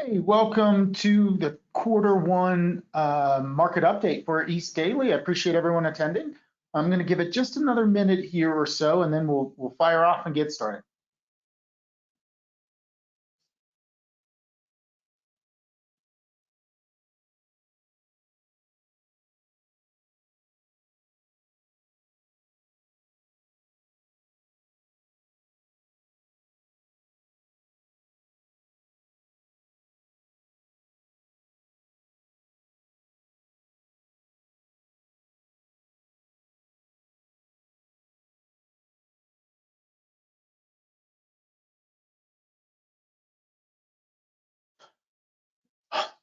Hey, welcome to the Q1 market update for East Daily. I appreciate everyone attending. I'm going to give it just another minute here or so, and then we'll fire off and get started.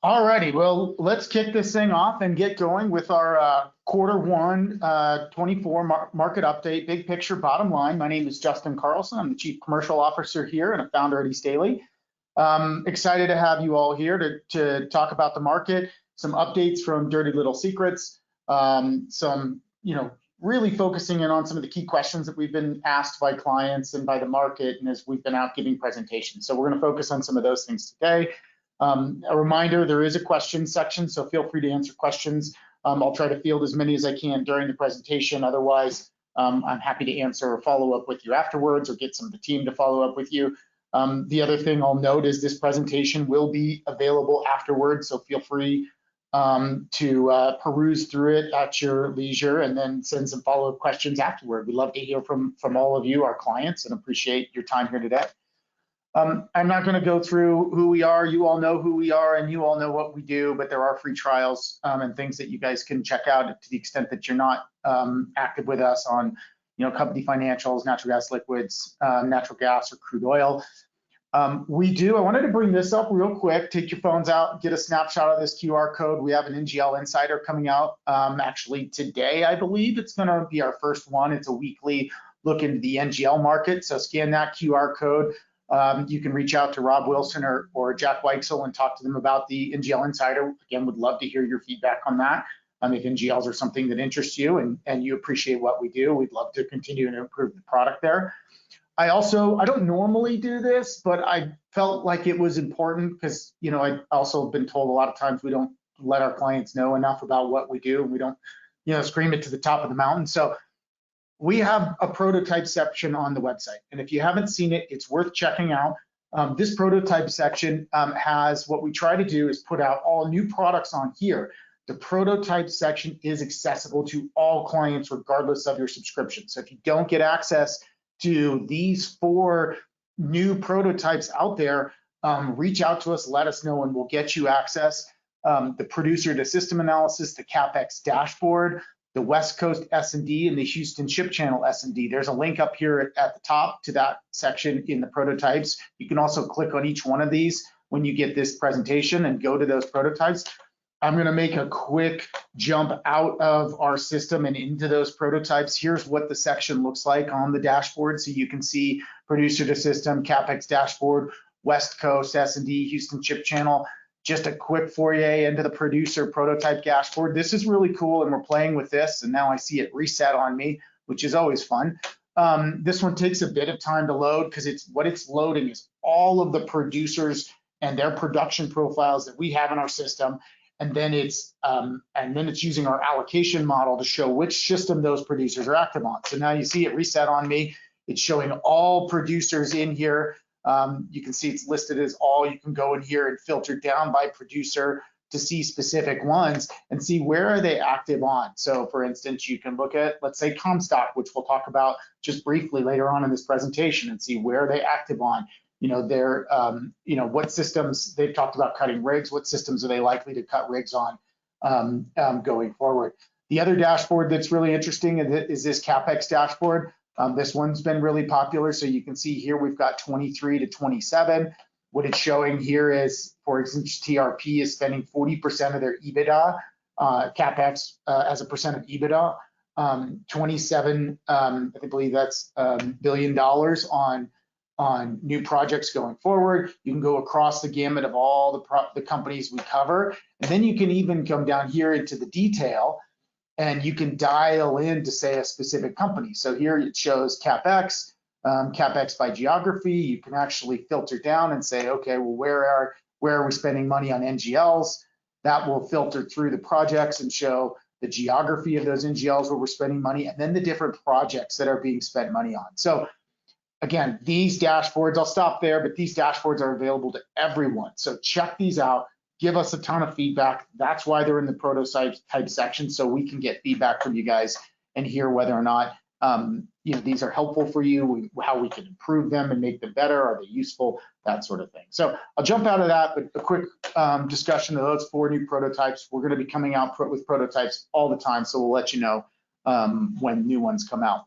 All righty, well, let's kick this thing off and get going with our Q1 24 market update, big picture, bottom line. My name is Justin Carlson. I'm the Chief Commercial Officer here and a founder at East Daily. Excited to have you all here to talk about the market, some updates from Dirty Little Secrets, some, really focusing in on some of the key questions that we've been asked by clients and by the market, and as we've been out giving presentations. So we're going to focus on some of those things today. A reminder, there is a question section, so feel free to answer questions. I'll try to field as many as I can during the presentation. Otherwise, I'm happy to answer or follow up with you afterwards or get some of the team to follow up with you. The other thing I'll note is this presentation will be available afterwards, so feel free to peruse through it at your leisure and then send some follow-up questions afterward. We'd love to hear from all of you, our clients, and appreciate your time here today. I'm not going to go through who we are. You all know who we are and you all know what we do, but there are free trials and things that you guys can check out to the extent that you're not active with us on, company financials, natural gas liquids, natural gas or crude oil. I wanted to bring this up real quick. Take your phones out, get a snapshot of this QR code. We have an NGL Insider coming out actually today, I believe. It's going to be our first one. It's a weekly look into the NGL market. So scan that QR code. You can reach out to Rob Wilson or Jack Weichsel and talk to them about the NGL Insider. Again, would love to hear your feedback on that. If NGLs are something that interests you and you appreciate what we do, we'd love to continue to improve the product there. I don't normally do this, but I felt like it was important because, I also been told a lot of times we don't let our clients know enough about what we do and we don't, scream it to the top of the mountain. So we have a prototype section on the website. And if you haven't seen it, it's worth checking out. This prototype section has what we try to do is put out all new products on here. The prototype section is accessible to all clients regardless of your subscription. So if you don't get access to these 4 new prototypes out there, reach out to us, let us know, and we'll get you access. The producer to system analysis, the CapEx dashboard, the West Coast S&D, and the Houston Ship Channel S&D. There's a link up here at the top to that section in the prototypes. You can also click on each one of these when you get this presentation and go to those prototypes. I'm going to make a quick jump out of our system and into those prototypes. Here's what the section looks like on the dashboard. So you can see producer to system, CapEx dashboard, West Coast S&D, Houston Ship Channel. Just a quick foray into the producer prototype dashboard. This is really cool, and we're playing with this, and now I see it reset on me, which is always fun. This one takes a bit of time to load because what it's loading is all of the producers and their production profiles that we have in our system. And then it's using our allocation model to show which system those producers are active on. So now you see it reset on me. It's showing all producers in here. You can see it's listed as all. You can go in here and filter down by producer to see specific ones and see where are they active on. So for instance, you can look at, let's say, Comstock, which we'll talk about just briefly later on in this presentation, and see where are they active on. What systems they've talked about cutting rigs, what systems are they likely to cut rigs on going forward. The other dashboard that's really interesting is this CapEx dashboard. This one's been really popular. So you can see here we've got 23 to 27. What it's showing here is, for instance, TRP is spending 40% of their EBITDA, CapEx as a percent of EBITDA, 27, I believe that's $1 billion on new projects going forward. You can go across the gamut of all the companies we cover. And then you can even come down here into the detail and you can dial in to say a specific company. So here it shows CapEx, CapEx by geography. You can actually filter down and say, okay, well, where are where are we spending money on NGLs. That will filter through the projects and show the geography of those NGLs where we're spending money, and then the different projects that are being spent money on. So again, these dashboards, I'll stop there, but these dashboards are available to everyone. So check these out, give us a ton of feedback. That's why they're in the prototype section, so we can get feedback from you guys and hear whether or not these are helpful for you, how we can improve them and make them better, are they useful, that sort of thing. So I'll jump out of that, but a quick discussion of those 4 new prototypes. We're going to be coming out with prototypes all the time, so we'll let you know when new ones come out.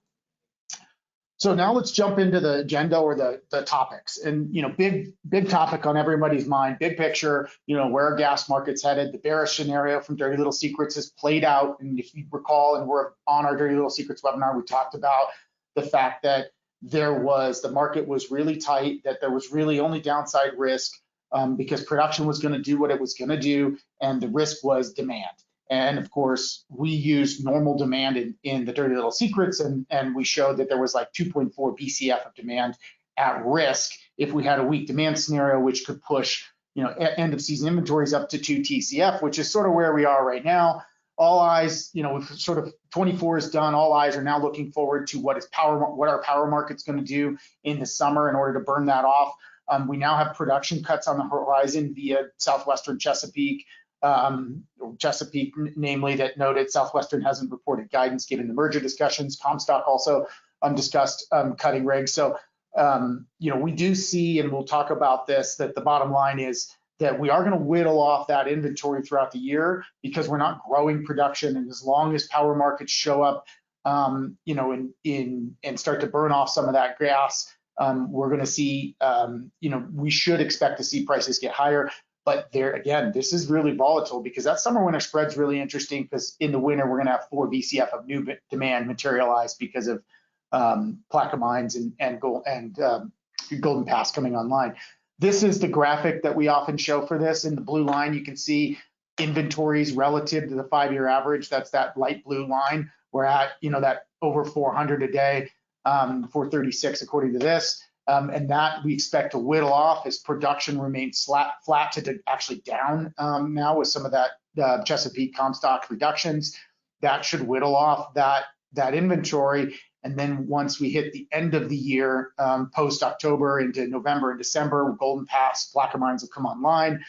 So now let's jump into the agenda or the topics. And big topic on everybody's mind, big picture, where our gas market's headed. The bearish scenario from Dirty Little Secrets has played out. And if you recall, and we're on our Dirty Little Secrets webinar, we talked about the fact that the market was really tight, that there was really only downside risk because production was going to do what it was going to do, and the risk was demand. And of course, we used normal demand in the Dirty Little Secrets, and we showed that there was like 2.4 BCF of demand at risk if we had a weak demand scenario, which could push end of season inventories up to 2 TCF, which is sort of where we are right now. All eyes, sort of 24 is done. All eyes are now looking forward to what our power market's going to do in the summer in order to burn that off. We now have production cuts on the horizon via Southwestern Chesapeake. Chesapeake, namely, that noted Southwestern hasn't reported guidance given the merger discussions. Comstock also discussed cutting rigs. So, we do see, and we'll talk about this, that the bottom line is that we are going to whittle off that inventory throughout the year because we're not growing production. And as long as power markets show up, and start to burn off some of that gas, we're going to see, we should expect to see prices get higher. But there again, this is really volatile because that summer winter spread's really interesting because in the winter we're going to have 4 BCF of new demand materialize because of Plaquemines and Golden Pass coming online. This is the graphic that we often show for this. In the blue line, you can see inventories relative to the 5-year average. That's that light blue line. We're at that over 400 a day, 436 according to this. And that we expect to whittle off as production remains flat to actually down now with some of that Chesapeake Comstock reductions. That should whittle off that inventory. And then once we hit the end of the year, post-October into November and December, Golden Pass, Plaquemines will come online.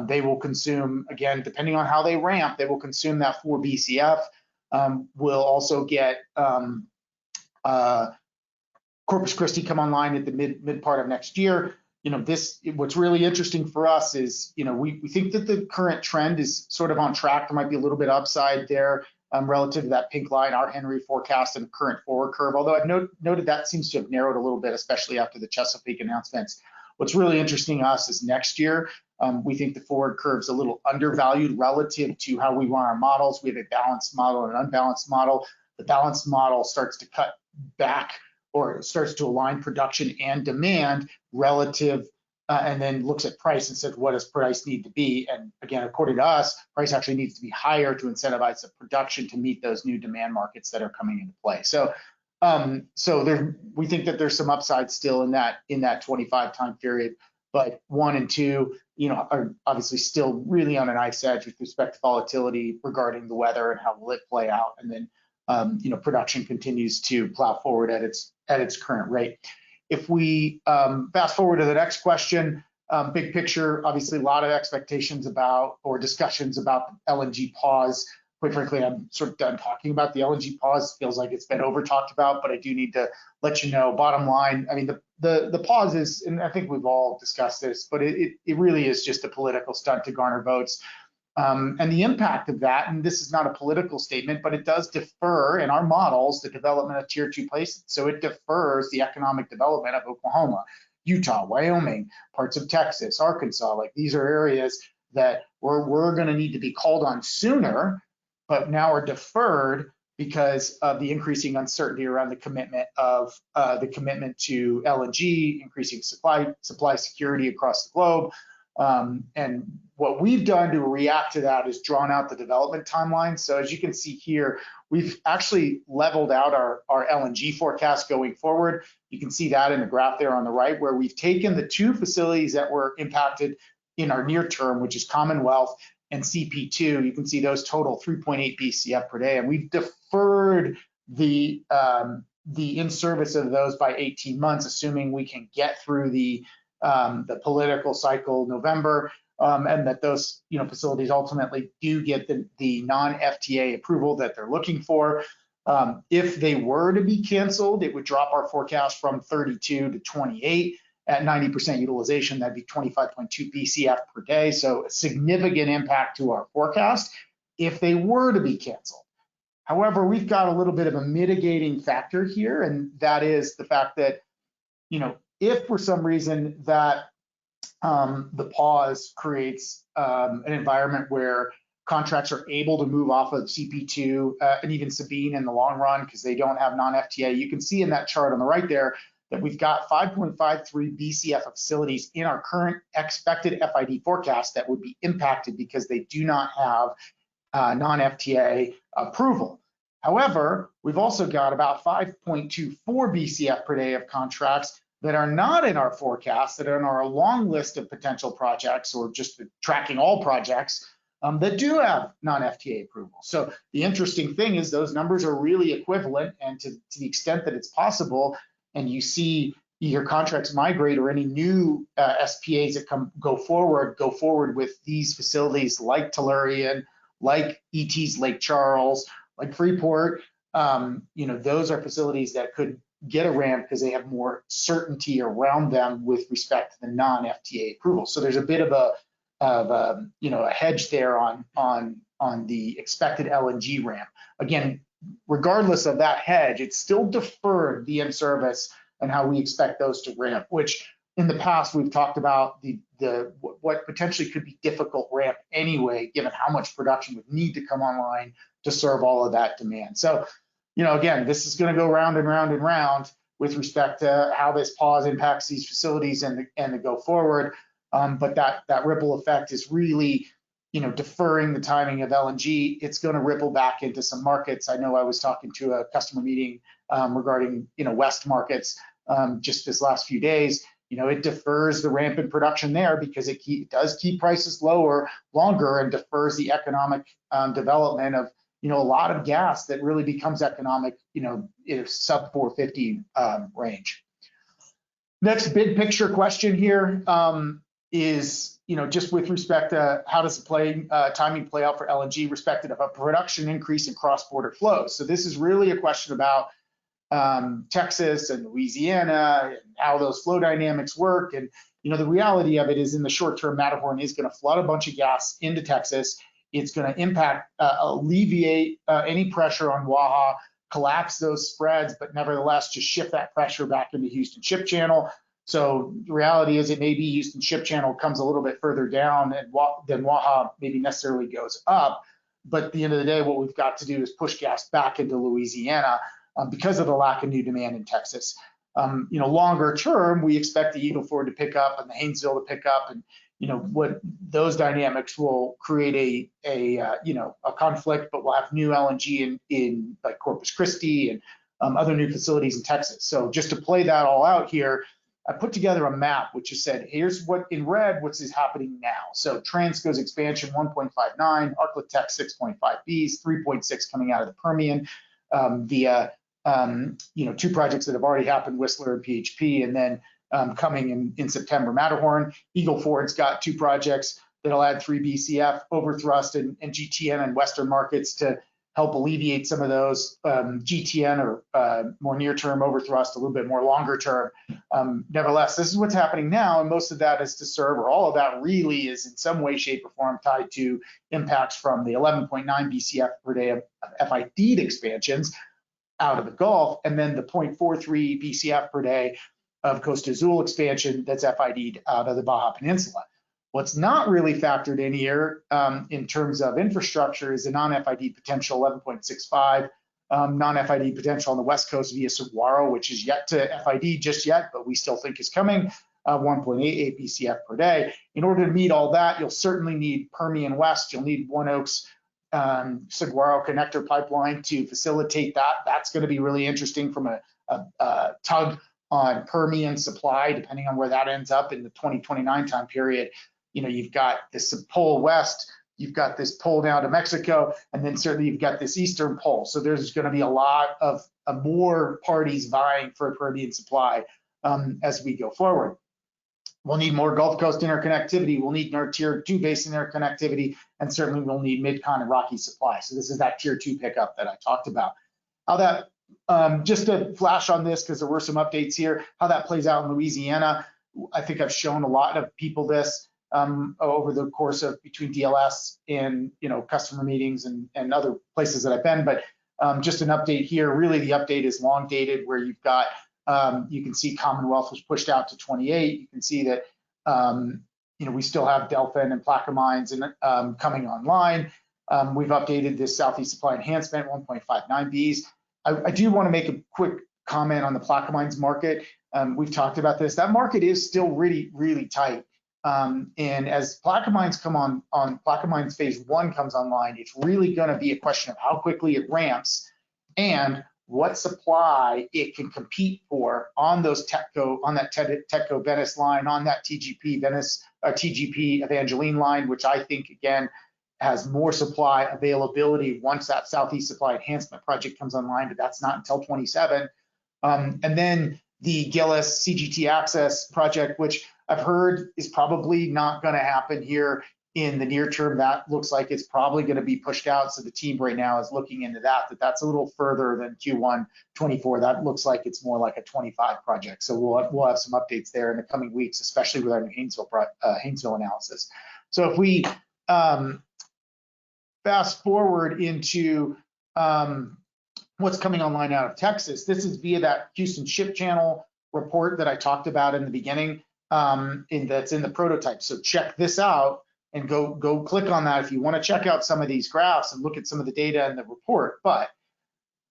They will consume, again, depending on how they ramp, they will consume that 4 BCF. We'll also get Corpus Christi come online at the mid part of next year. What's really interesting for us is, we think that the current trend is sort of on track. There might be a little bit upside there relative to that pink line, our Henry forecast and current forward curve. Although I've noted that seems to have narrowed a little bit, especially after the Chesapeake announcements. What's really interesting to us is next year, we think the forward curve's a little undervalued relative to how we run our models. We have a balanced model and an unbalanced model. The balanced model starts to cut back or starts to align production and demand relative, and then looks at price and says, what does price need to be? And again, according to us, price actually needs to be higher to incentivize the production to meet those new demand markets that are coming into play. So, we think that there's some upside still in that 25 time period, but 1 and 2, are obviously still really on an ice edge with respect to volatility regarding the weather and how will it play out. And then, production continues to plow forward at its current rate. If we fast forward to the next question, big picture, obviously a lot of expectations about or discussions about the LNG pause. Quite frankly, I'm sort of done talking about the LNG pause. Feels like it's been over talked about, but I do need to let you know, bottom line, I mean, the pause is, and I think we've all discussed this, but it really is just a political stunt to garner votes. And the impact of that, and this is not a political statement, but it does defer in our models the development of tier 2 places. So it defers the economic development of Oklahoma, Utah, Wyoming, parts of Texas, Arkansas. Like these are areas that we're going to need to be called on sooner, but now are deferred because of the increasing uncertainty around the commitment to LNG, increasing supply security across the globe. And what we've done to react to that is drawn out the development timeline. So as you can see here, we've actually leveled out our LNG forecast going forward. You can see that in the graph there on the right, where we've taken the 2 facilities that were impacted in our near term, which is Commonwealth and CP2. You can see those total 3.8 BCF per day, and we've deferred the in-service of those by 18 months, assuming we can get through the political cycle November, and that those facilities ultimately do get the non-FTA approval that they're looking for. If they were to be canceled, it would drop our forecast from 32 to 28 at 90% utilization. That'd be 25.2 BCF per day. So a significant impact to our forecast if they were to be canceled. However, we've got a little bit of a mitigating factor here, and that is the fact that, if for some reason that the pause creates an environment where contracts are able to move off of CP2 and even Sabine in the long run because they don't have non-FTA. You can see in that chart on the right there that we've got 5.53 BCF of facilities in our current expected FID forecast that would be impacted because they do not have non-FTA approval. However, we've also got about 5.24 BCF per day of contracts that are not in our forecast, that are in our long list of potential projects, or just tracking all projects that do have non-FTA approval. So the interesting thing is those numbers are really equivalent, and to the extent that it's possible, and you see your contracts migrate or any new SPAs that go forward with these facilities like Tellurian, like ET's Lake Charles, like Freeport, those are facilities that could get a ramp because they have more certainty around them with respect to the non-FTA approval. So there's a bit of a hedge there on the expected LNG ramp. Again, regardless of that hedge, it's still deferred the in-service and how we expect those to ramp, which in the past we've talked about what potentially could be difficult ramp anyway, given how much production would need to come online to serve all of that demand. So, again, this is going to go round and round and round with respect to how this pause impacts these facilities and the go forward. But that ripple effect is really, deferring the timing of LNG. It's going to ripple back into some markets. I know I was talking to a customer meeting regarding, West markets just this last few days. It defers the ramp in production there because it does keep prices lower longer and defers the economic development of, a lot of gas that really becomes economic, in a sub 450 range. Next big picture question here is, just with respect to how does the timing play out for LNG respective of a production increase in cross-border flows. So this is really a question about Texas and Louisiana and how those flow dynamics work. And, the reality of it is in the short term, Matterhorn is going to flood a bunch of gas into Texas. It's going to impact, alleviate any pressure on Waha, collapse those spreads, but nevertheless just shift that pressure back into Houston Ship Channel. So the reality is it may be Houston Ship Channel comes a little bit further down than Waha maybe necessarily goes up. But at the end of the day, what we've got to do is push gas back into Louisiana because of the lack of new demand in Texas. Longer term, we expect the Eagle Ford to pick up and the Haynesville to pick up, and what those dynamics will create a conflict, but we'll have new LNG in like Corpus Christi and other new facilities in Texas. So just to play that all out here, I put together a map which has said, here's what in red, what's happening now. So Transco's expansion 1.59, Arclitect 6.5 Bs, 3.6 coming out of the Permian via two projects that have already happened, Whistler and PHP, and then coming in September, Matterhorn. Eagle Ford's got two projects that'll add 3 BCF, Overthrust and GTN and Western markets to help alleviate some of those. GTN or more near term, Overthrust a little bit more longer term. Nevertheless, this is what's happening now, and most of that is to serve, or all of that really is in some way, shape, or form tied to impacts from the 11.9 BCF per day of FID'd expansions out of the Gulf, and then the 0.43 BCF per day of Costa Azul expansion that's FID'd out of the Baja Peninsula. What's not really factored in here in terms of infrastructure is the non-FID potential 11.65, non-FID potential on the West Coast via Saguaro, which is yet to FID just yet, but we still think is coming, 1.88 BCF per day. In order to meet all that, you'll certainly need Permian West, you'll need One Oaks Saguaro connector pipeline to facilitate that. That's going to be really interesting from a tug on Permian supply, depending on where that ends up in the 2029 time period. you've got this pole west, you've got this pole down to Mexico, and then certainly you've got this eastern pole. So there's going to be a lot of more parties vying for Permian supply as we go forward. We'll need more Gulf Coast interconnectivity. We'll need our tier 2 basin interconnectivity, and certainly we'll need Mid-Con and Rocky supply. So this is that tier 2 pickup that I talked about. How that, just to flash on this, because there were some updates here, how that plays out in Louisiana. I think I've shown a lot of people this over the course of between DLS and customer meetings and other places that I've been, but just an update here. Really, the update is long dated, where you've got you can see Commonwealth was pushed out to 28. You can see that we still have Delfin and Plaquemines coming online. We've updated this Southeast Supply Enhancement 1.59 Bs. I do want to make a quick comment on the Plaquemines market. We've talked about this. That market is still really, really tight. And as Plaquemines come on Plaquemines phase 1 comes online, it's really going to be a question of how quickly it ramps and what supply it can compete for on those TETCO Venice line, on that TGP Venice TGP Evangeline line, which I think again has more supply availability once that Southeast Supply Enhancement project comes online, but that's not until 27. And then the Gillis CGT Access project, which I've heard is probably not going to happen here in the near term. That looks like it's probably going to be pushed out. So the team right now is looking into that's a little further than Q1 24. That looks like it's more like a 25 project. So we'll have some updates there in the coming weeks, especially with our new Haynesville analysis. So if we fast forward into what's coming online out of Texas, this is via that Houston Ship Channel report that I talked about in the beginning, that's in the prototype. So check this out and go click on that if you want to check out some of these graphs and look at some of the data in the report. But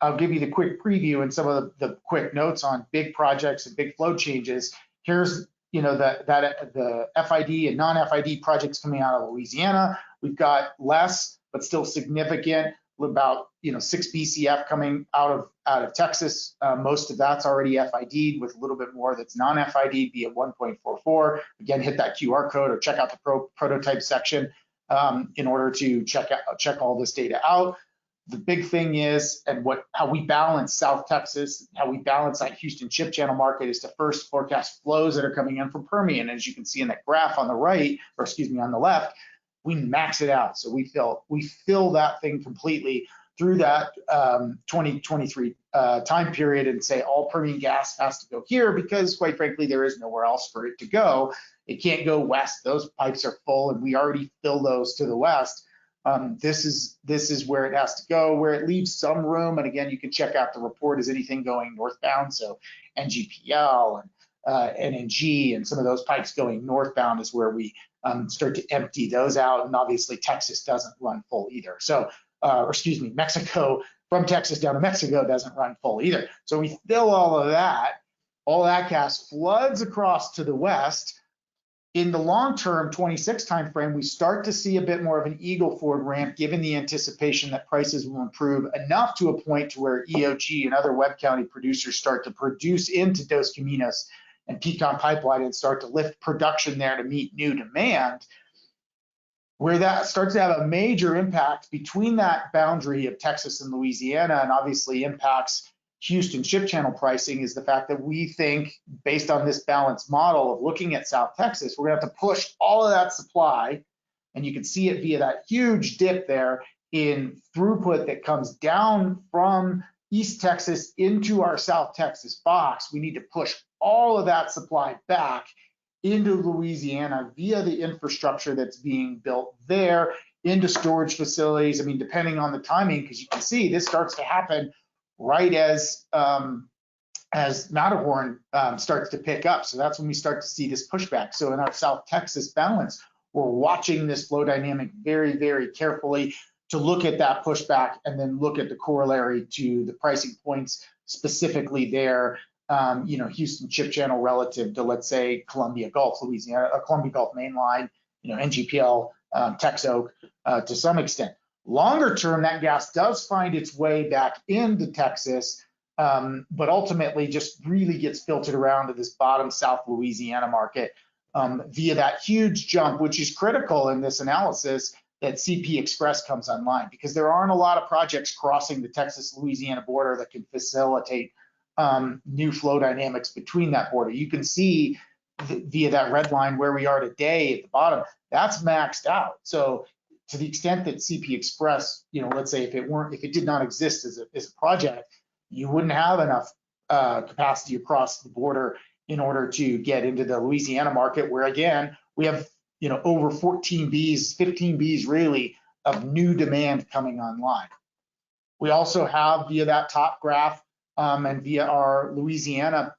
I'll give you the quick preview and some of the quick notes on big projects and big flow changes. Here's the FID and non-FID projects coming out of Louisiana. We've got less, but still significant, about 6 BCF coming out of Texas. Most of that's already FID'd, with a little bit more that's non-FID via 1.44. Again, hit that QR code or check out the prototype section in order to check all this data out. The big thing is, and how we balance South Texas, how we balance that Houston Ship Channel market, is to first forecast flows that are coming in from Permian. As you can see in that graph on the right, or excuse me, on the left, we max it out. So we fill that thing completely through that 2023 time period and say all Permian gas has to go here, because quite frankly, there is nowhere else for it to go. It can't go west. Those pipes are full and we already fill those to the west. This is where it has to go, where it leaves some room. And again, you can check out the report, is anything going northbound. So NGPL and NNG and some of those pipes going northbound is where we start to empty those out. And obviously Texas doesn't run full either. So, or excuse me, Mexico, from Texas down to Mexico doesn't run full either. So we fill all that gas floods across to the west. In the long-term 26 timeframe, we start to see a bit more of an Eagle Ford ramp, given the anticipation that prices will improve enough to a point to where EOG and other Webb County producers start to produce into Dos Caminos and Pecan Pipeline and start to lift production there to meet new demand, where that starts to have a major impact between that boundary of Texas and Louisiana, and obviously impacts Houston Ship Channel pricing, is the fact that we think, based on this balanced model of looking at South Texas, we're gonna have to push all of that supply, and you can see it via that huge dip there in throughput that comes down from East Texas into our South Texas box. We need to push all of that supply back into Louisiana via the infrastructure that's being built there, into storage facilities. I mean, depending on the timing, because you can see this starts to happen right as Matterhorn starts to pick up. So that's when we start to see this pushback. So in our South Texas balance, we're watching this flow dynamic very, very carefully to look at that pushback and then look at the corollary to the pricing points specifically there. Houston Ship Channel relative to, let's say, Columbia Gulf, Louisiana, or Columbia Gulf Mainline, NGPL, Texoak to some extent. Longer term, that gas does find its way back into Texas, but ultimately just really gets filtered around to this bottom South Louisiana market. via that huge jump, which is critical in this analysis, that CP Express comes online, because there aren't a lot of projects crossing the Texas-Louisiana border that can facilitate new flow dynamics between that border. You can see via that red line where we are today at the bottom, that's maxed out. So to the extent that CP Express, let's say if it did not exist as a project, you wouldn't have enough capacity across the border in order to get into the Louisiana market, where again, we have over 14 Bs, 15 Bs really of new demand coming online. We also have via that top graph and via our Louisiana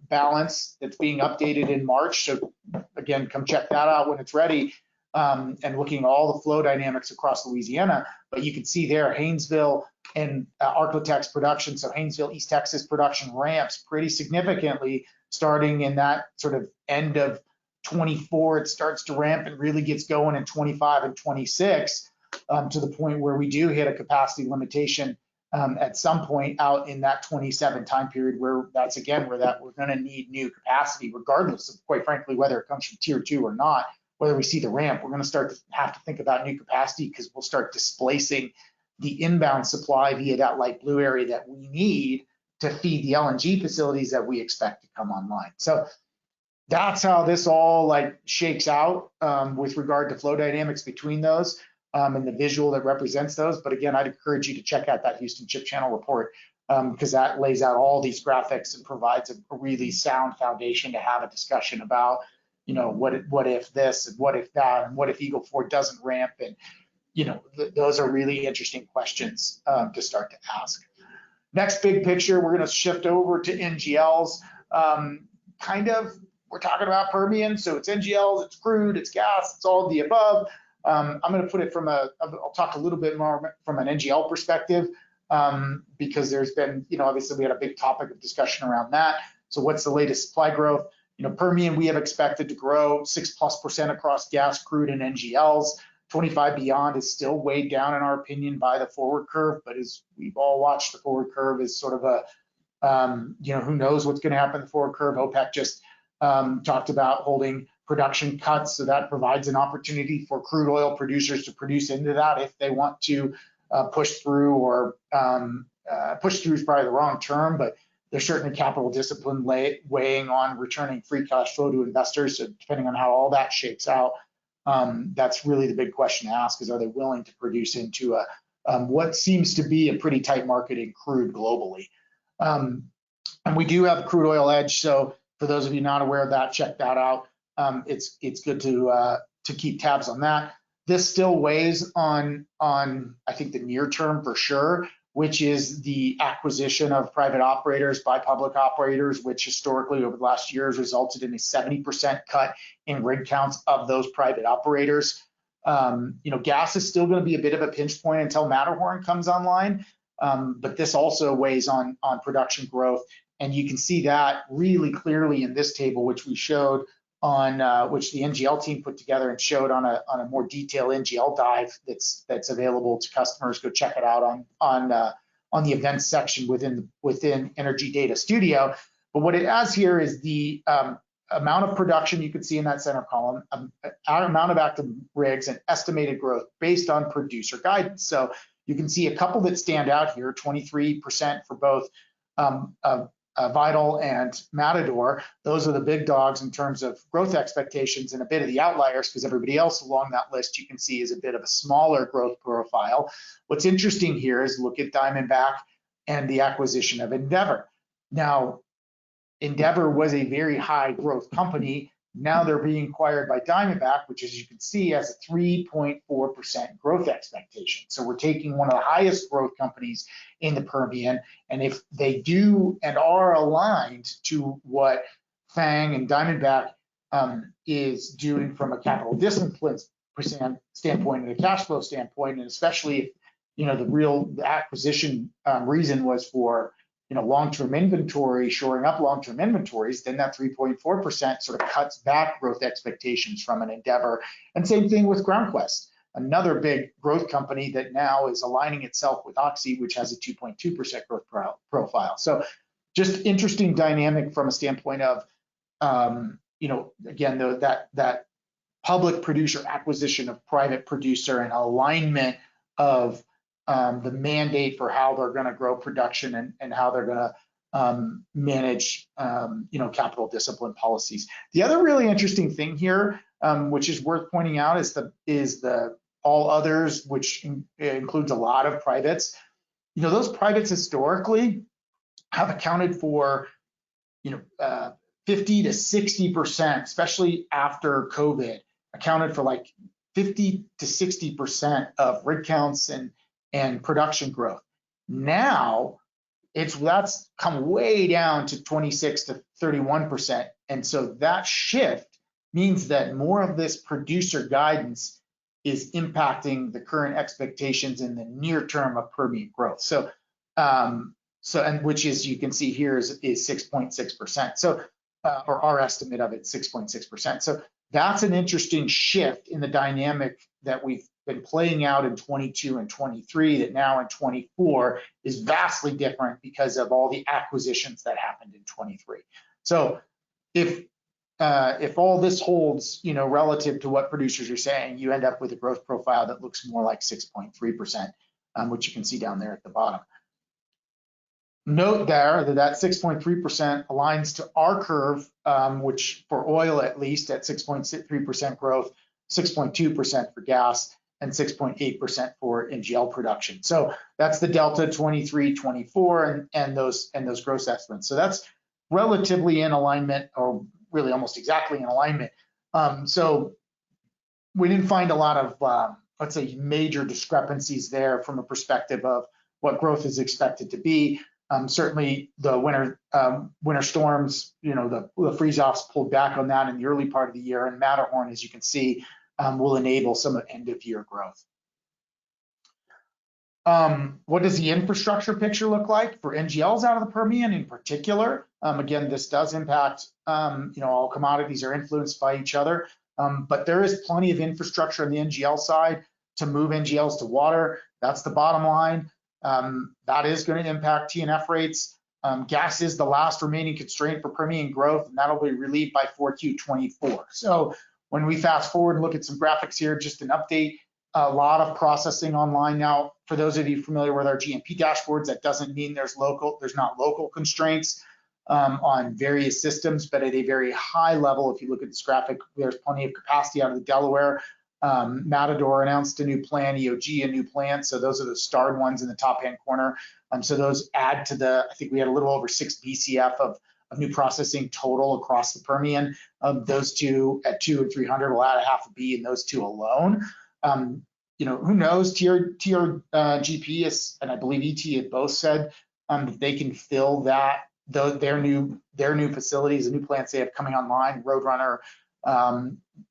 balance that's being updated in March. So again, come check that out when it's ready, and looking at all the flow dynamics across Louisiana. But you can see there, Haynesville and Arklatex production, so Haynesville, East Texas production ramps pretty significantly starting in that sort of end of 24. It starts to ramp and really gets going in 25 and 26 to the point where we do hit a capacity limitation at some point out in that 27 time period, where that's again where we're going to need new capacity, regardless of, quite frankly, whether it comes from tier 2 or not. Whether we see the ramp, we're going to start to have to think about new capacity, because we'll start displacing the inbound supply via that light blue area that we need to feed the LNG facilities that we expect to come online. So that's how this all shakes out with regard to flow dynamics between those and the visual that represents those. But again, I'd encourage you to check out that Houston Ship Channel report, because that lays out all these graphics and provides a really sound foundation to have a discussion about, what if this and what if that, and what if Eagle Ford doesn't ramp, and those are really interesting questions to start to ask. Next big picture, we're going to shift over to NGLs. We're talking about Permian, so it's NGLs, it's crude, it's gas, it's all of the above. I'm going to put it I'll talk a little bit more from an NGL perspective, because there's been, obviously we had a big topic of discussion around that. So what's the latest supply growth? Permian, we have expected to grow 6+% across gas, crude, and NGLs. 25 beyond is still weighed down, in our opinion, by the forward curve. But as we've all watched, the forward curve is sort of who knows what's going to happen in the forward curve. OPEC just talked about holding production cuts, so that provides an opportunity for crude oil producers to produce into that if they want to push through, or push through is probably the wrong term, but there's certainly capital discipline weighing on returning free cash flow to investors. So depending on how all that shakes out, that's really the big question to ask, is are they willing to produce into what seems to be a pretty tight market in crude globally. And we do have the crude oil edge, so for those of you not aware of that, check that out. It's good to keep tabs on that. This still weighs on I think the near term for sure, which is the acquisition of private operators by public operators, which historically over the last year has resulted in a 70% cut in rig counts of those private operators. Gas is still going to be a bit of a pinch point until Matterhorn comes online, but this also weighs on production growth. And you can see that really clearly in this table, which we showed on, which the NGL team put together and showed on a more detailed NGL dive that's available to customers. Go check it out on the events section within Energy Data Studio. But what it has here is the amount of production you can see in that center column, amount of active rigs, and estimated growth based on producer guidance. So you can see a couple that stand out here, 23% for both Vital and Matador. Those are the big dogs in terms of growth expectations, and a bit of the outliers, because everybody else along that list you can see is a bit of a smaller growth profile. What's interesting here is look at Diamondback and the acquisition of Endeavor. Now, Endeavor was a very high growth company. Now they're being acquired by Diamondback, which, as you can see, has a 3.4% growth expectation. So we're taking one of the highest growth companies in the Permian, and if they do and are aligned to what Fang and Diamondback is doing from a capital discipline standpoint and a cash flow standpoint, and especially if the acquisition reason was for long-term inventory, shoring up long-term inventories, then that 3.4% sort of cuts back growth expectations from an Endeavor. And same thing with GroundQuest, another big growth company that now is aligning itself with Oxy, which has a 2.2% growth profile. So just interesting dynamic from a standpoint of, again, though, that public producer acquisition of private producer and alignment of the mandate for how they're going to grow production and how they're going to manage, capital discipline policies. The other really interesting thing here, which is worth pointing out, is the all others, which includes a lot of privates. Those privates historically have accounted for, 50 to 60%, especially after COVID, accounted for like 50 to 60% of rig counts and production growth. Now that's come way down to 26 to 31%. And so that shift means that more of this producer guidance is impacting the current expectations in the near term of Permian growth. So, and which is, you can see here is 6.6%. So, or our estimate of it, 6.6%. So that's an interesting shift in the dynamic that we've been playing out in 22 and 23, that now in 24 is vastly different because of all the acquisitions that happened in 23. So if all this holds, relative to what producers are saying, you end up with a growth profile that looks more like 6.3%, which you can see down there at the bottom. Note there that 6.3% aligns to our curve, which for oil at least at 6.3% growth, 6.2% for gas, and 6.8% for NGL production. So that's the delta 23, 24, and those gross estimates. So that's relatively in alignment, or really almost exactly in alignment. So we didn't find a lot of, let's say, major discrepancies there from a perspective of what growth is expected to be. Certainly the winter storms, the freeze-offs pulled back on that in the early part of the year, and Matterhorn, as you can see, will enable some end-of-year growth. What does the infrastructure picture look like for NGLs out of the Permian in particular? Again, this does impact, all commodities are influenced by each other, but there is plenty of infrastructure on the NGL side to move NGLs to water. That's the bottom line. That is going to impact TNF rates. Gas is the last remaining constraint for Permian growth, and that'll be relieved by 4Q24. So when we fast forward and look at some graphics here, just an update, a lot of processing online now. For those of you familiar with our GMP dashboards, that doesn't mean there's not local constraints on various systems, but at a very high level, if you look at this graphic, there's plenty of capacity out of the Delaware. Matador announced a new plan, EOG, a new plan. So those are the starred ones in the top-hand corner. So those add to I think we had a little over 6 BCF of new processing total across the Permian. Those two at 2 and 300 will add a half a B in those two alone. Who knows? TRGP is, and I believe ET had both said that they can fill that, their new facilities, the new plants they have coming online, Roadrunner,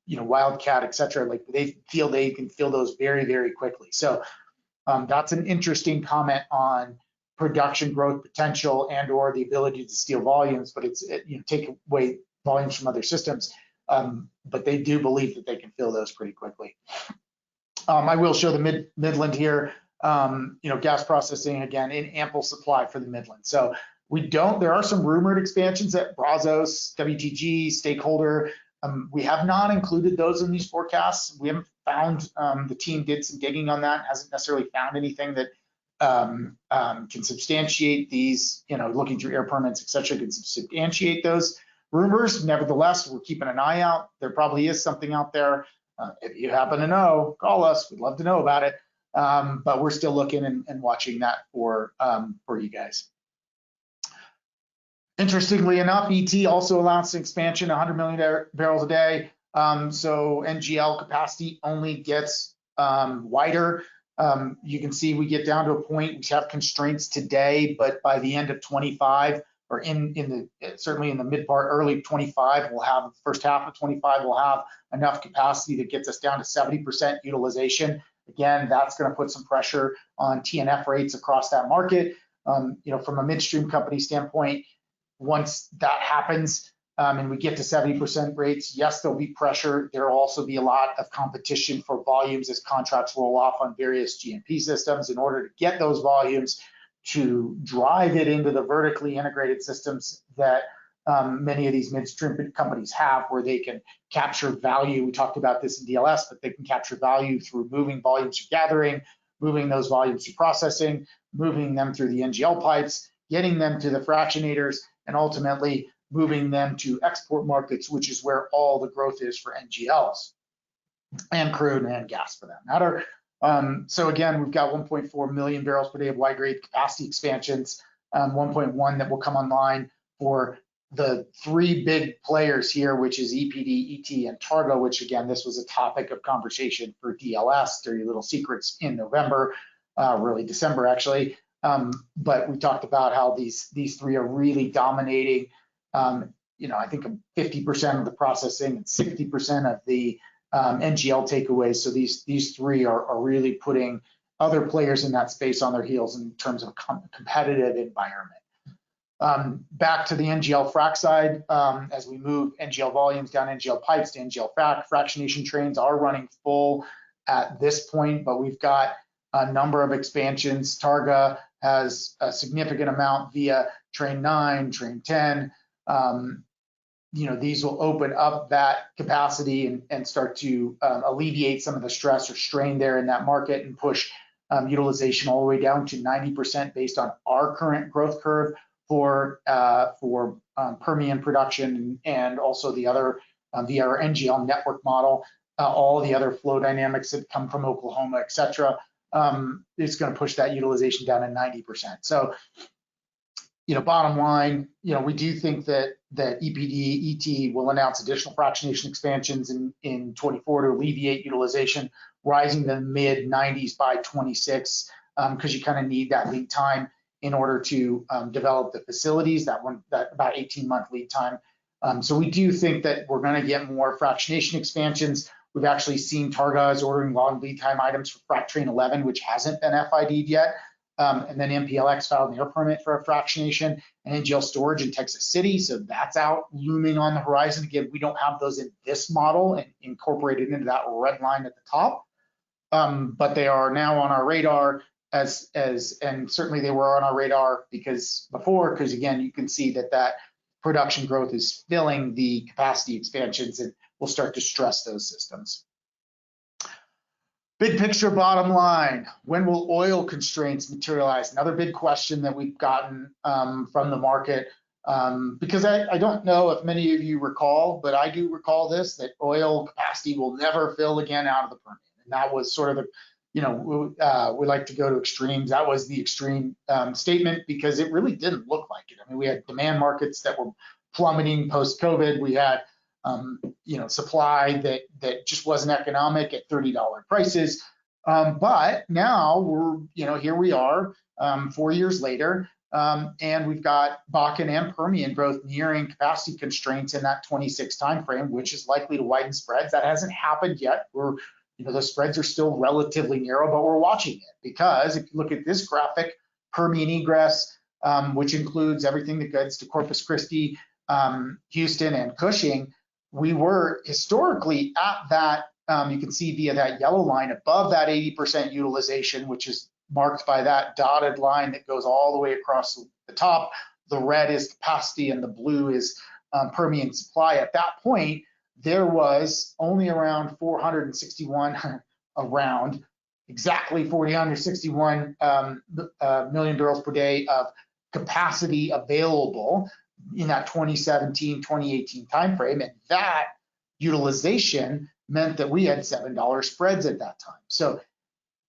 Wildcat, et cetera, like they feel they can fill those very, very quickly. So that's an interesting comment on production growth potential and or the ability to steal volumes, but it's take away volumes from other systems. But they do believe that they can fill those pretty quickly. I will show the Midland here. Gas processing again in ample supply for the Midland. So there are some rumored expansions at Brazos, WTG, Stakeholder. We have not included those in these forecasts. We haven't found, the team did some digging on that, hasn't necessarily found anything that can substantiate these, looking through air permits, et cetera, can substantiate those rumors. Nevertheless, we're keeping an eye out. There probably is something out there. If you happen to know, call us. We'd love to know about it. But we're still looking and watching that for you guys. Interestingly enough, ET also announced an expansion, 100 million barrels a day. So NGL capacity only gets wider. You can see we get down to a point, we have constraints today, but by the end of 25, or certainly in the mid part, early 25, we'll have first half of 25, we'll have enough capacity that gets us down to 70% utilization. Again, that's going to put some pressure on TNF rates across that market. From a midstream company standpoint, once that happens and we get to 70% rates, yes, there'll be pressure. There will also be a lot of competition for volumes as contracts roll off on various GMP systems. In order to get those volumes, to drive it into the vertically integrated systems that many of these midstream companies have, where they can capture value. We talked about this in DLS, but they can capture value through moving volumes through gathering, moving those volumes through processing, moving them through the NGL pipes, getting them to the fractionators, and ultimately moving them to export markets, which is where all the growth is for NGLs and crude and gas for that matter. So again, we've got 1.4 million barrels per day of Y-grade capacity expansions, 1.1 that will come online for the three big players here, which is EPD, ET, and Targa, which again, this was a topic of conversation for DLS, Dirty Little Secrets, in November, really December actually. But we talked about how these three are really dominating, I think 50% of the processing and 60% of the NGL takeaways. So these three are really putting other players in that space on their heels in terms of a competitive environment. Back to the NGL frac side, as we move NGL volumes down NGL pipes to NGL frac, fractionation trains are running full at this point, but we've got a number of expansions. Targa has a significant amount via train 9, train 10. These will open up that capacity and start to alleviate some of the stress or strain there in that market and push utilization all the way down to 90% based on our current growth curve for Permian production, and also the other via our NGL network model, all the other flow dynamics that come from Oklahoma, et cetera. It's going to push that utilization down to 90%. So, bottom line, we do think that EPD, ET will announce additional fractionation expansions in 24 to alleviate utilization, rising to the mid 90s by 26, because you kind of need that lead time in order to develop the facilities, that about 18-month lead time. So we do think that we're going to get more fractionation expansions. We've actually seen Targa is ordering long lead time items for Frac Train 11, which hasn't been FID'd yet. And then MPLX filed an air permit for a fractionation and NGL storage in Texas City. So that's out looming on the horizon. Again, we don't have those in this model and incorporated into that red line at the top. But they are now on our radar and certainly they were on our radar because again, you can see that production growth is filling the capacity expansions and will start to stress those systems. Big picture, bottom line, when will oil constraints materialize? Another big question that we've gotten from the market, because I don't know if many of you recall, but I do recall that oil capacity will never fill again out of the Permian. And that was sort of the, we like to go to extremes. That was the extreme statement because it really didn't look like it. I mean, we had demand markets that were plummeting post-COVID. We had supply that just wasn't economic at $30 prices. But now we're, here we are 4 years later, and we've got Bakken and Permian growth nearing capacity constraints in that 26 timeframe, which is likely to widen spreads. That hasn't happened yet. The spreads are still relatively narrow, but we're watching it because if you look at this graphic, Permian egress, which includes everything that goes to Corpus Christi, Houston, and Cushing, we were historically at that, you can see via that yellow line above that 80% utilization, which is marked by that dotted line that goes all the way across the top. The red is capacity and the blue is Permian supply. At that point, there was only around 461, exactly 461 million barrels per day of capacity available in that 2017, 2018 timeframe. And that utilization meant that we had $7 spreads at that time. So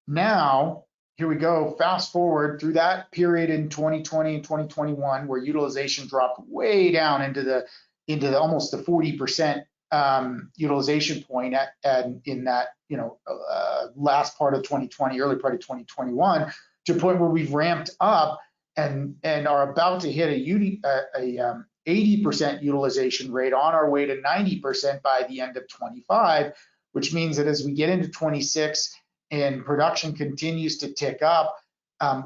now, here we go, fast forward through that period in 2020 and 2021, where utilization dropped way down into the almost the 40% utilization point in that last part of 2020, early part of 2021, to a point where we've ramped up and are about to hit a 80% utilization rate on our way to 90% by the end of 25, which means that as we get into 26 and production continues to tick up,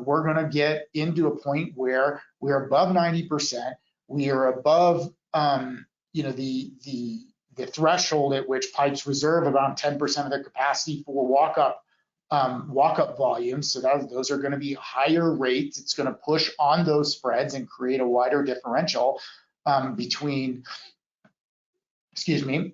we're going to get into a point where we're above 90%. We are above the threshold at which pipes reserve around 10% of their capacity for walk-up volumes. So those are going to be higher rates. It's going to push on those spreads and create a wider differential. between, between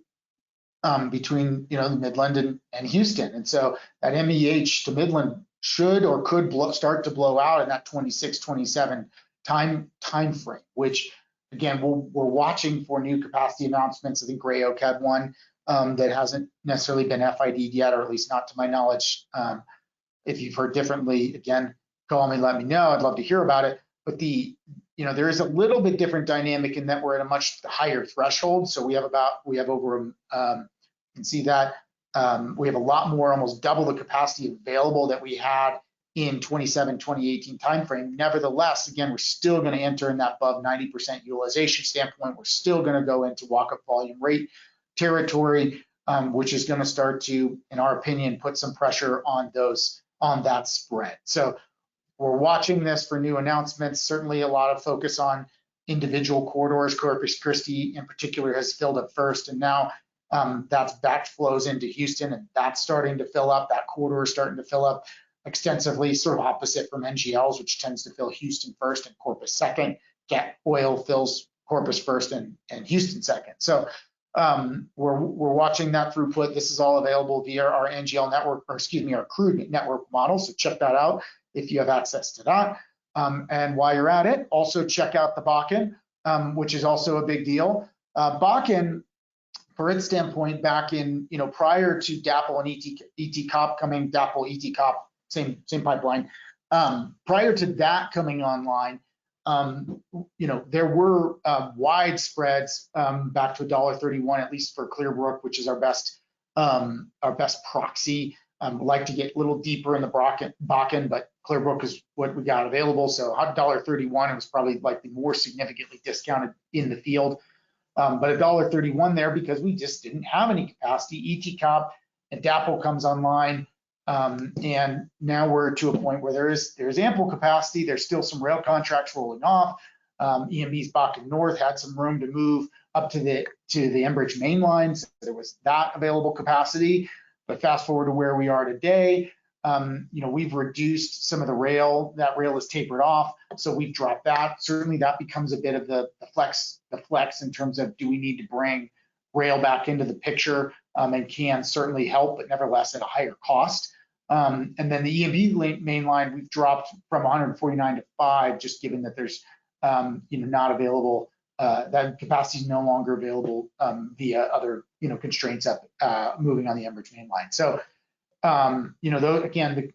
the Midland and Houston. And so that MEH to Midland should or could start to blow out in that 26, 27 time frame, which again, we're watching for new capacity announcements. I think Gray Oak had one that hasn't necessarily been FID'd yet, or at least not to my knowledge. If you've heard differently, again, call me, let me know. I'd love to hear about it. But there is a little bit different dynamic in that we're at a much higher threshold. So we have over, you can see that we have a lot more, almost double the capacity available that we had in 2018 timeframe. Nevertheless, again, we're still going to enter in that above 90% utilization standpoint. We're still going to go into walk-up volume rate territory, which is going to start to, in our opinion, put some pressure on that spread. So we're watching this for new announcements. Certainly a lot of focus on individual corridors. Corpus Christi in particular has filled up first, and now that's backflows into Houston, and that's starting to fill up. That corridor is starting to fill up extensively, sort of opposite from NGLs, which tends to fill Houston first and Corpus second. Jet oil fills Corpus first and Houston second. So we're watching that throughput. This is all available via our NGL network, or excuse me, our crude network model. So check that out if you have access to that. And while you're at it, also check out the Bakken, which is also a big deal. Bakken, for its standpoint, back in, prior to DAPL and ET COP coming, DAPL, ET COP, same pipeline. Prior to that coming online, there were wide spreads back to $1.31, at least for Clearbrook, which is our best proxy. Like to get a little deeper in the Bakken, but Clearbrook is what we got available. So $1.31, it was probably like the more significantly discounted in the field. But $1.31 there because we just didn't have any capacity. ET COP and DAPL comes online. And now we're to a point where there's ample capacity. There's still some rail contracts rolling off. EMB's Bakken North had some room to move up to the Enbridge main line. So there was that available capacity. But fast forward to where we are today, we've reduced some of the rail. That rail is tapered off, so we've dropped that. Certainly, that becomes a bit of the flex in terms of, do we need to bring rail back into the picture, and can certainly help, but nevertheless at a higher cost. And then the EMB main line, we've dropped from 149 to 5, just given that there's not available. That capacity is no longer available via other constraints up moving on the Enbridge main line. So again,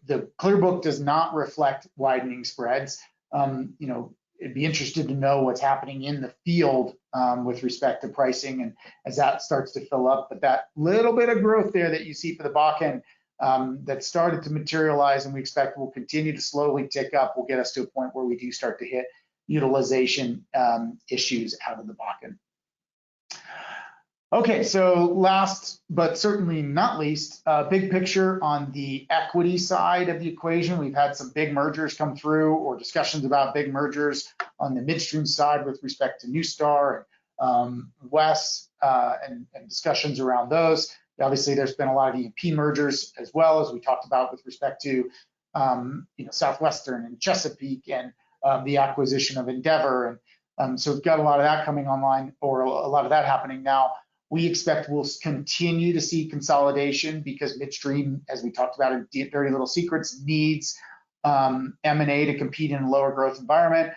the Clearbrook does not reflect widening spreads. It'd be interested to know what's happening in the field with respect to pricing, and as that starts to fill up. But that little bit of growth there that you see for the Bakken that started to materialize, and we expect will continue to slowly tick up, will get us to a point where we do start to hit utilization issues out of the Bakken. Okay, so last but certainly not least, big picture on the equity side of the equation. We've had some big mergers come through, or discussions about big mergers on the midstream side with respect to NuStar and WES, and discussions around those. Obviously, there's been a lot of E&P mergers as well, as we talked about with respect to Southwestern and Chesapeake, and the acquisition of Endeavor. And so we've got a lot of that coming online, or a lot of that happening now. We expect we'll continue to see consolidation because midstream, as we talked about in Dirty Little Secrets, needs M&A to compete in a lower growth environment.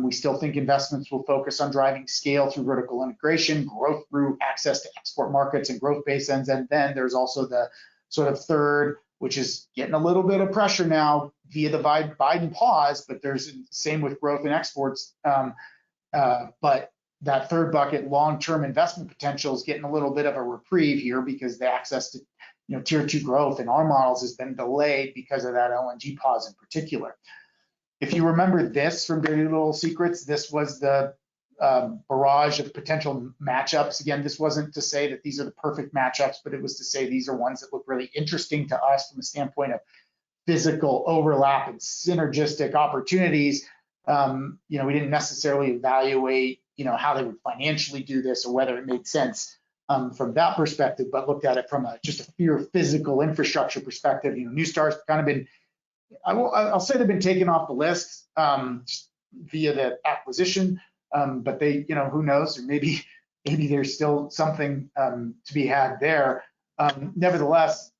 We still think investments will focus on driving scale through vertical integration, growth through access to export markets and growth basins. And then there's also the sort of third, which is getting a little bit of pressure now via the Biden pause, but there's same with growth and exports. But that third bucket, long-term investment potential, is getting a little bit of a reprieve here because the access to tier 2 growth in our models has been delayed because of that LNG pause in particular. If you remember this from Dirty Little Secrets, this was the barrage of potential matchups. Again, this wasn't to say that these are the perfect matchups, but it was to say these are ones that look really interesting to us from a standpoint of physical overlap and synergistic opportunities. We didn't necessarily evaluate how they would financially do this or whether it made sense from that perspective, but looked at it from just a pure physical infrastructure perspective. NuStar's kind of been, I'll say they've been taken off the list via the acquisition but they, who knows, or maybe there's still something to be had there. Nevertheless,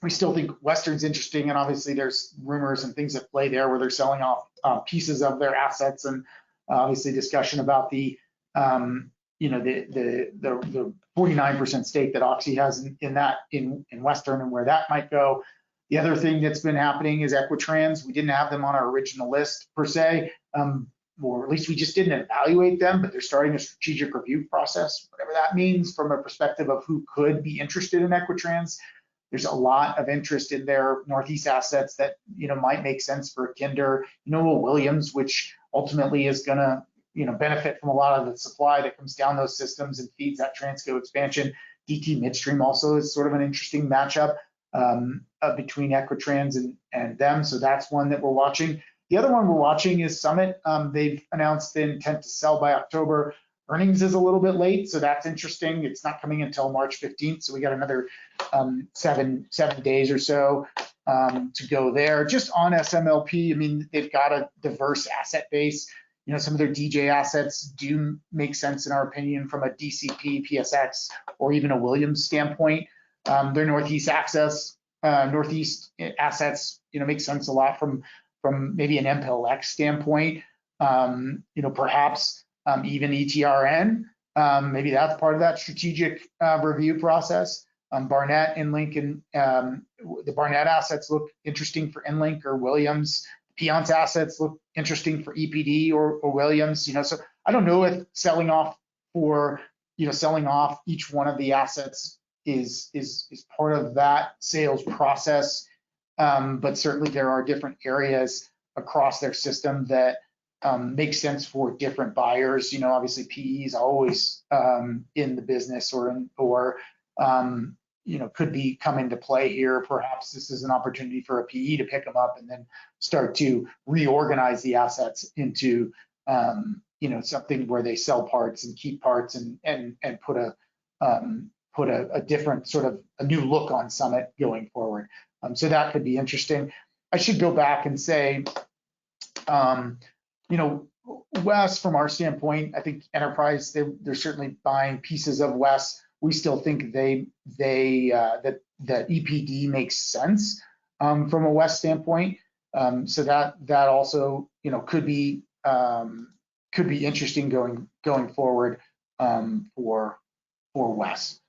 we still think Western's interesting, and obviously there's rumors and things at play there where they're selling off pieces of their assets, and obviously discussion about the 49% stake that Oxy has in Western and where that might go. The other thing that's been happening is Equitrans. We didn't have them on our original list per se, or at least we just didn't evaluate them, but they're starting a strategic review process, whatever that means from a perspective of who could be interested in Equitrans. There's a lot of interest in their Northeast assets that might make sense for Kinder. Williams, which ultimately is going to benefit from a lot of the supply that comes down those systems and feeds that Transco expansion. DT Midstream also is sort of an interesting matchup between Equitrans and them. So that's one that we're watching. The other one we're watching is Summit. They've announced the intent to sell by October. Earnings is a little bit late, so that's interesting. It's not coming until March 15th, so we got another 7 days or so to go there. Just on SMLP, I mean, they've got a diverse asset base. Some of their DJ assets do make sense in our opinion from a DCP, PSX, or even a Williams standpoint. Their Northeast assets, make sense a lot from maybe an MPLX standpoint. Perhaps even ETRN, maybe that's part of that strategic review process. Barnett, EnLink, and the Barnett assets look interesting for EnLink or Williams. Piceance assets look interesting for EPD or Williams. So I don't know if selling off each one of the assets is part of that sales process. But certainly there are different areas across their system that make sense for different buyers. Obviously PE is always in the business or could be come into play here. Perhaps this is an opportunity for a PE to pick them up and then start to reorganize the assets into something where they sell parts and keep parts and put a different sort of a new look on Summit going forward. So that could be interesting. I should go back and say, WES, from our standpoint, I think Enterprise, they're certainly buying pieces of WES. We still think that EPD makes sense from a WES standpoint. So that also could be interesting going forward for WES.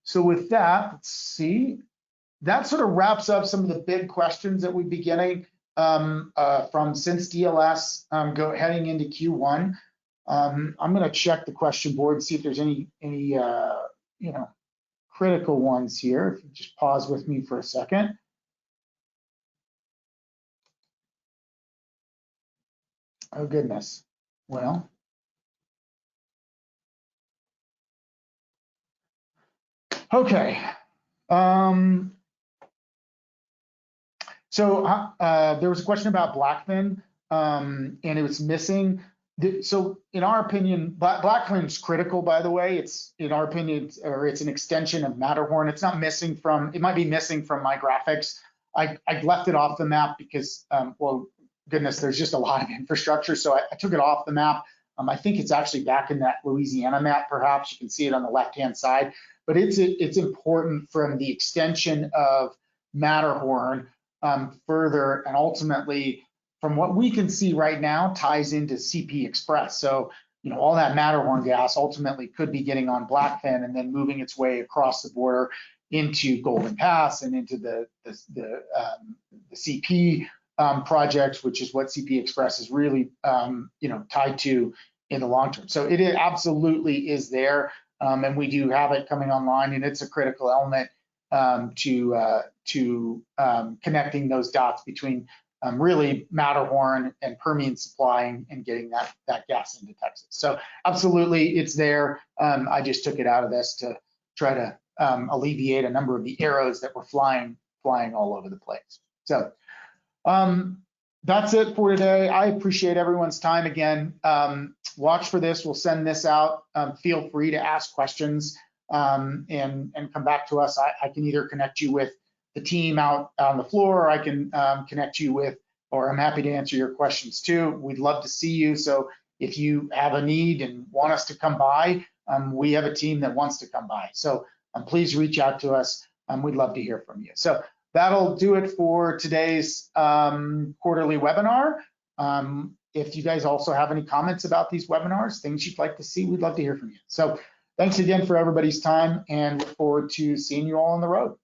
So with that, let's see. That sort of wraps up some of the big questions that we'd be getting from since DLS heading into Q1. I'm going to check the question board and see if there's any critical ones here. If you just pause with me for a second. Oh goodness. Well. Okay. So there was a question about Blackfin, and it was missing. So in our opinion, Blackfin is critical, by the way. It's, in our opinion, it's an extension of Matterhorn. It's not missing from, it might be missing from my graphics. I left it off the map because, well, goodness, there's just a lot of infrastructure. So I took it off the map. I think it's actually back in that Louisiana map, perhaps. You can see it on the left-hand side. But it's important from the extension of Matterhorn further, and ultimately, from what we can see right now, ties into CP Express. So, all that Matterhorn gas ultimately could be getting on Blackfin and then moving its way across the border into Golden Pass and into the CP project, which is what CP Express is really, tied to in the long term. So it absolutely is there, and we do have it coming online, and it's a critical element to connecting those dots between really Matterhorn and Permian supplying and getting that gas into Texas. So absolutely, it's there. I just took it out of this to try to alleviate a number of the arrows that were flying all over the place. So that's it for today. I appreciate everyone's time again. Watch for this. We'll send this out. Feel free to ask questions and come back to us. I can either connect you with the team out on the floor, or I can connect you with, or I'm happy to answer your questions too. We'd love to see you. So if you have a need and want us to come by, we have a team that wants to come by. So please reach out to us. We'd love to hear from you. So that'll do it for today's quarterly webinar. If you guys also have any comments about these webinars, things you'd like to see, we'd love to hear from you. So thanks again for everybody's time, and look forward to seeing you all on the road.